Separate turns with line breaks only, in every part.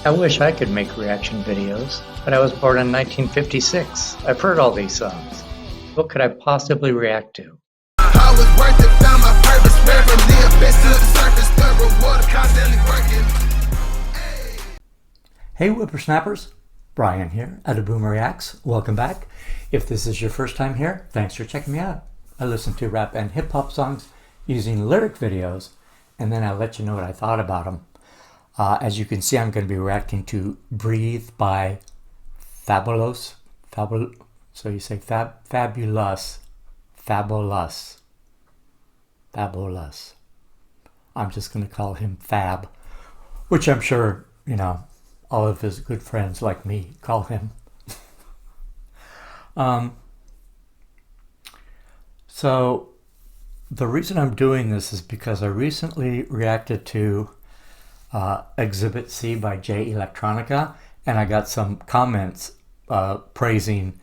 I wish I could make reaction videos, but I was born in 1956. I've heard all these songs. What could I possibly react to?
I was worth it, found my purpose, rarely abyss to the surface, the reward of constantly working.
Hey whippersnappers, Brian here at A Boomer Reacts. Welcome back. If this is your first time here, thanks for checking me out. I listen to rap and hip hop songs using lyric videos, and then I'll let you know what I thought about them. As you can see, I'm going to be reacting to Breathe by Fabolous. So you say Fabolous. Fabolous. Fabolous. I'm just going to call him Fab, which I'm sure, all of his good friends like me call him. So the reason I'm doing this is because I recently reacted to Exhibit C by J Electronica, and I got some comments praising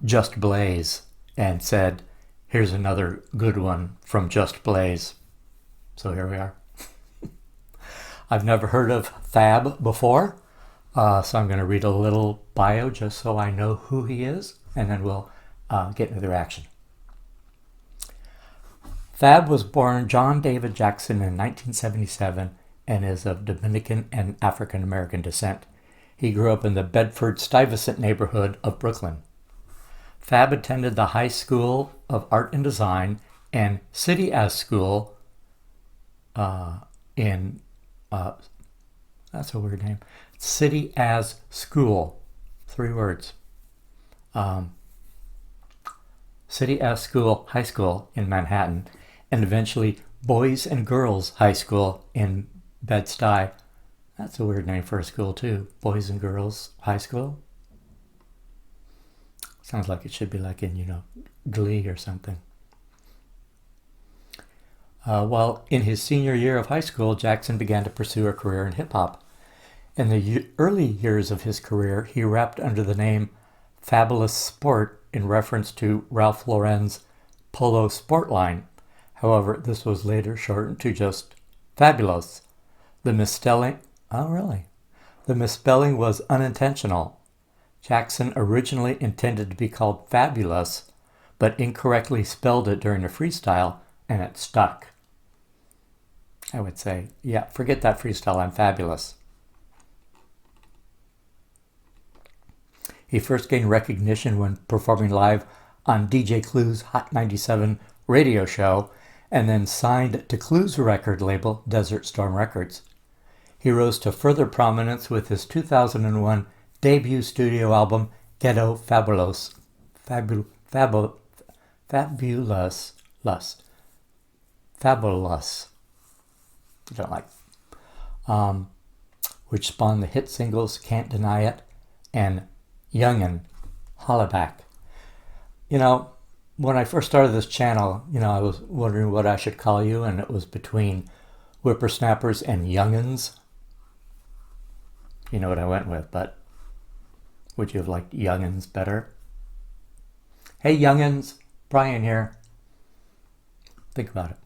Just Blaze and said, here's another good one from Just Blaze. So here we are. I've never heard of Fab before, so I'm going to read a little bio just so I know who he is, and then we'll get into the reaction. Fab was born John David Jackson in 1977 and is of Dominican and African American descent. He grew up in the Bedford-Stuyvesant neighborhood of Brooklyn. Fab attended the High School of Art and Design and City as School that's a weird name. City as School, 3 words. City as School High School in Manhattan, and eventually Boys and Girls High School in Bed-Stuy. That's a weird name for a school too. Boys and Girls High School. Sounds like it should be like in, Glee or something. While in his senior year of high school, Jackson began to pursue a career in hip-hop. In the early years of his career, he rapped under the name Fabolous Sport in reference to Ralph Lauren's Polo Sport line. However, this was later shortened to just Fabolous. The misspelling was unintentional. Jackson originally intended to be called Fabulous, but incorrectly spelled it during a freestyle, and it stuck. I would say, yeah, forget that freestyle, I'm fabulous. He first gained recognition when performing live on DJ Clue's Hot 97 radio show, and then signed to Clue's record label, Desert Storm Records. He rose to further prominence with his 2001 debut studio album, Ghetto Fabolous. Fabolous. I don't like. Which spawned the hit singles Can't Deny It and Youngin', Hollaback. When I first started this channel, I was wondering what I should call you, and it was between Whippersnappers and Youngins. You know what I went with, but would you have liked Youngins better? Hey Youngins, Brian here. Think about it.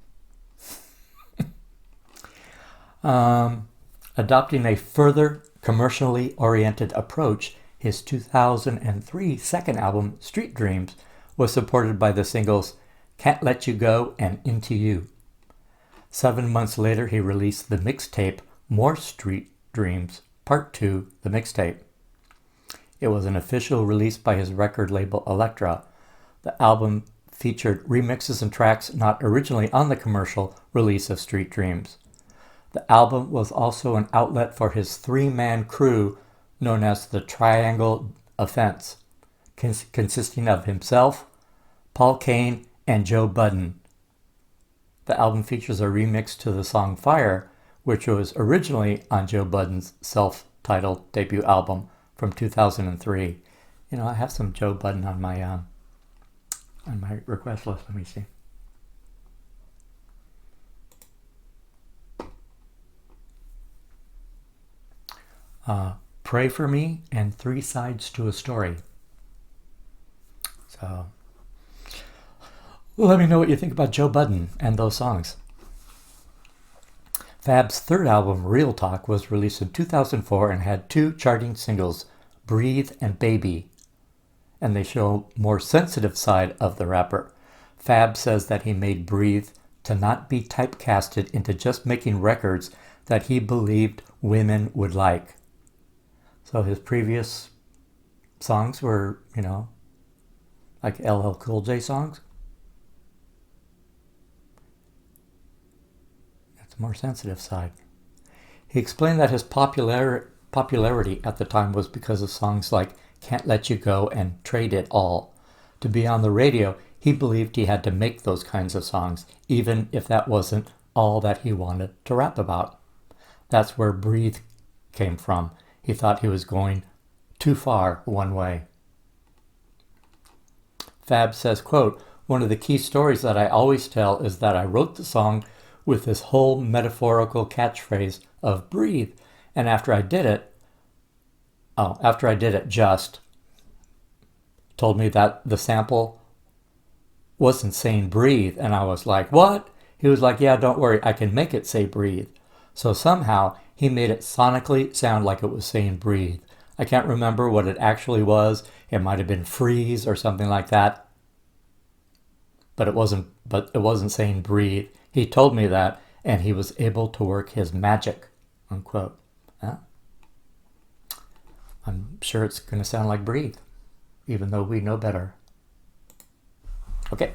Adopting a further commercially oriented approach, his 2003 second album, Street Dreams, was supported by the singles Can't Let You Go and Into You. 7 months later, he released the mixtape More Street Dreams, Part 2, the mixtape. It was an official release by his record label Elektra. The album featured remixes and tracks not originally on the commercial release of Street Dreams. The album was also an outlet for his 3-man crew known as the Triangle Offense, consisting of himself, Paul Kane, and Joe Budden. The album features a remix to the song Fire, which was originally on Joe Budden's self-titled debut album from 2003. I have some Joe Budden on my request list. Let me see. Pray for Me and 3 Sides to a Story. So let me know what you think about Joe Budden and those songs. Fab's third album, Real Talk, was released in 2004 and had 2 charting singles, Breathe and Baby, and they show a more sensitive side of the rapper. Fab says that he made Breathe to not be typecasted into just making records that he believed women would like. So his previous songs were, like LL Cool J songs. That's a more sensitive side. He explained that his popularity at the time was because of songs like Can't Let You Go and Trade It All. To be on the radio, he believed he had to make those kinds of songs, even if that wasn't all that he wanted to rap about. That's where Breathe came from. He thought he was going too far one way. Fab says, quote, "One of the key stories that I always tell is that I wrote the song with this whole metaphorical catchphrase of breathe. And after I did it, Just told me that the sample wasn't saying breathe. And I was like, what? He was like, yeah, don't worry, I can make it say breathe. So somehow he made it sonically sound like it was saying breathe. I can't remember what it actually was. It might have been freeze or something like that. But it wasn't saying breathe. He told me that, and he was able to work his magic, unquote. Yeah. I'm sure it's going to sound like breathe, even though we know better. Okay.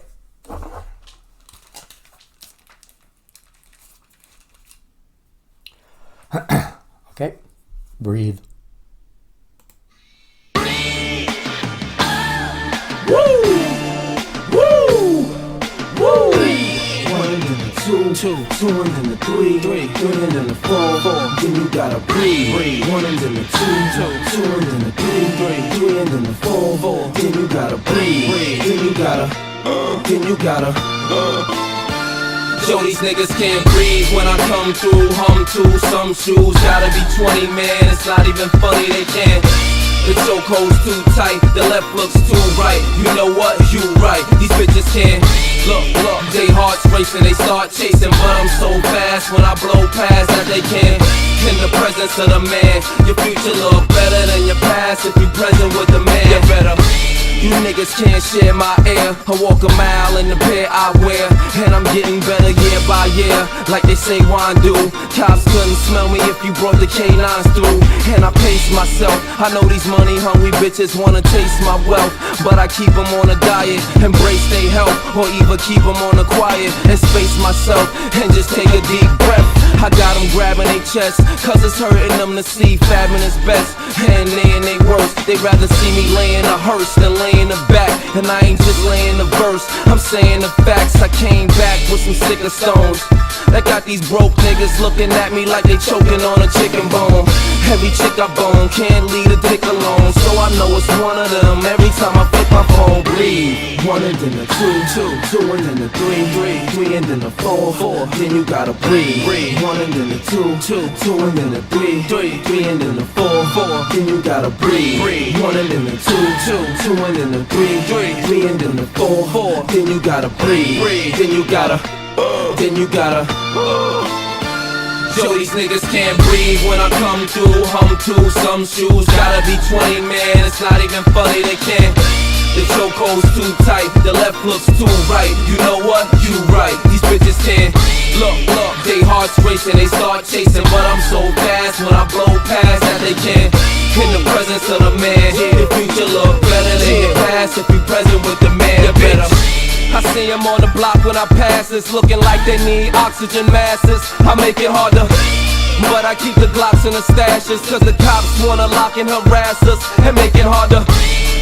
Okay. Breathe.
Two and then the three and then the four, then you gotta breathe. One and then the two and then the three and then the four, then you gotta breathe. Then you gotta. Yo, these niggas can't breathe when I come through, hum to some shoes. Gotta be 20, man, it's not even funny, they can't. The chokehold's too tight, the left looks too right. You know what? You right. These bitches can't look. They hearts racing, they start chasing, but I'm so fast when I blow past that they can't. In the presence of the man, your future look better than your past if you present with the man. You better. You niggas can't share my air. I walk a mile in the pair I wear, and I'm getting better year by year, like they say wine do. Cops couldn't smell me if you brought the canines through. And I pace myself. I know these money hungry bitches wanna taste my wealth, but I keep them on a diet, embrace their health, or even keep them on the quiet and space myself and just take a deep breath. I got them grabbing their chest, cause it's hurting them to see fabbing is best. And they in they worst, they rather see me laying a hearse than laying the back. And I ain't just laying the verse, I'm saying the facts. I came back with some sicker stones that got these broke niggas looking at me like they choking on a chicken bone. Every chick I bone can't leave a dick alone, so I know it's one of them every time I flip my phone. Breathe. One and then the two and then the three and then the four, then you gotta breathe. One and then the two and then the three and then the four, then you gotta breathe. One and then the two and then the three and then the four, then you gotta breathe. Then you gotta. Yo, these niggas can't breathe when I come through, hum to some shoes. Gotta be 20, man, it's not even funny, they can't. The chokehold's too tight, the left looks too right. You know what? You right. These bitches can't look. They hearts racing, they start chasing, but I'm so fast when I blow past that they can't. In the presence of the man, your future look better than your past if you present with the man. You better. I see them on the block when I pass this, looking like they need oxygen masses. I make it harder, but I keep the Glocks in the stashes, cause the cops wanna lock and harass us and make it harder.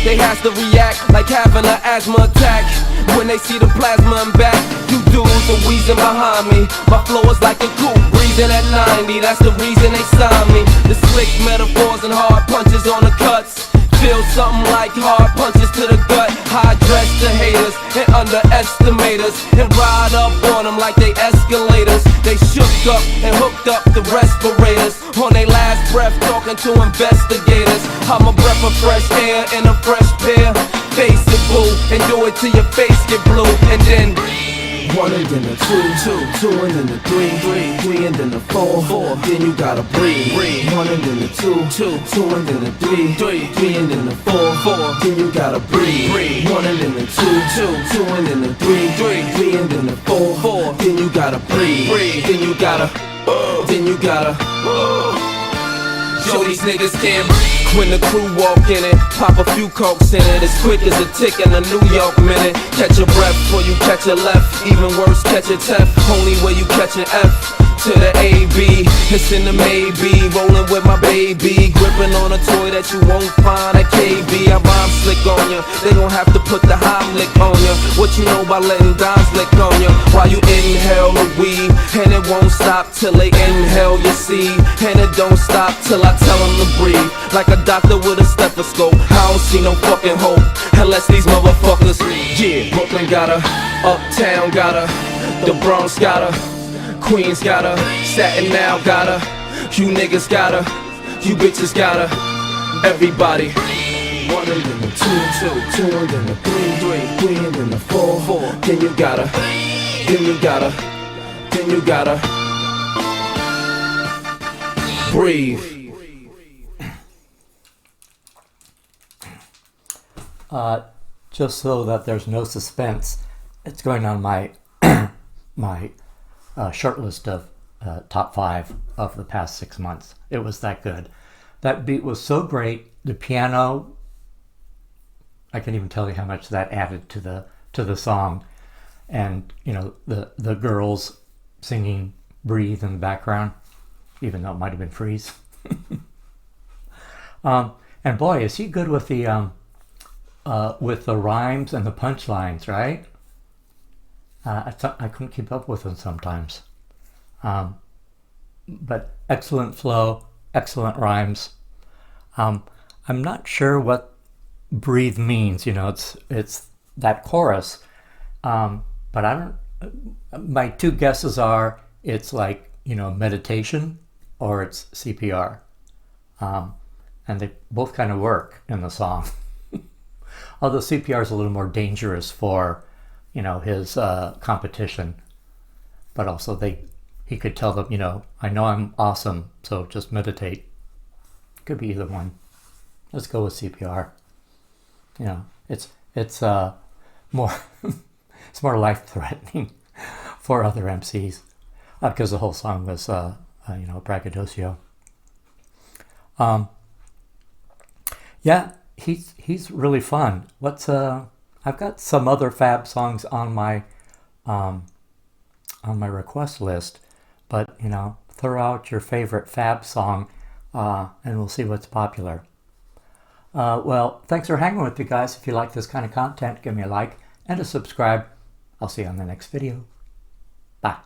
They has to react like having an asthma attack when they see the plasma in back. You dudes are wheezing behind me. My flow is like a coupe, breathing at 90. That's the reason they signed me. The slick metaphors and hard punches on the cuts feel something like hard punches to the gut. I dress the haters and underestimate us and ride up on them like they escalators. They shook up and hooked up the respirators on their last breath, talking to investigators. I'm a breath of fresh air in a fresh pair. Face it, boo, and do it till your face get blue. And then One and then the two and then the three and then the four, then you gotta breathe. One and then the two and then the three and then the four, then you gotta breathe. One and then the two and then the three and then the four, then you gotta breathe. Then you gotta. Yo, these niggas can't breathe. When the crew walk in it, pop a few cokes in it, as quick as a tick in a New York minute. Catch your breath before you catch a left, even worse, catch a tef. Only way you catch an F to the AB, it's in the maybe. Rolling with my baby, gripping on a toy that you won't find at KB. I rhyme slick on ya, they gon' have to put the Heimlich on ya. What you know about letting dimes lick on ya? While you inhale the weed, and it won't stop till they inhale your seed. And it don't stop till I tell them to breathe. Like a doctor with a stethoscope, I don't see no fucking hope unless these motherfuckers. Yeah, Brooklyn got her, Uptown got her, the Bronx got her, Queens got her, Staten now got her, you niggas got her, you bitches got her, everybody. One and then the two and then the three and then the four, then you gotta, then you gotta breathe.
Just so that there's no suspense, it's going on my my short list of top 5 of the past 6 months. It was that good. That beat was so great. The piano, I can't even tell you how much that added to the song. And you know, the girls singing "Breathe" in the background, even though it might have been "Freeze." And boy, is he good with the rhymes and the punchlines, right? I couldn't keep up with them sometimes. But excellent flow, excellent rhymes. I'm not sure what "breathe" means. You know, it's that chorus. But I don't. My two guesses are it's like, you know, meditation or it's CPR. And they both kind of work in the song. Although CPR is a little more dangerous for, you know, his competition. But also he could tell them, you know, I know I'm awesome, so just meditate. Could be either one. Let's go with CPR. You know, it's more it's more life-threatening for other MCs because the whole song was you know, braggadocio. Yeah, he's really fun. I've got some other Fab songs on my request list, but you know, throw out your favorite Fab song, and we'll see what's popular. Well, thanks for hanging with me, guys. If you like this kind of content, give me a like and a subscribe. I'll see you on the next video. Bye.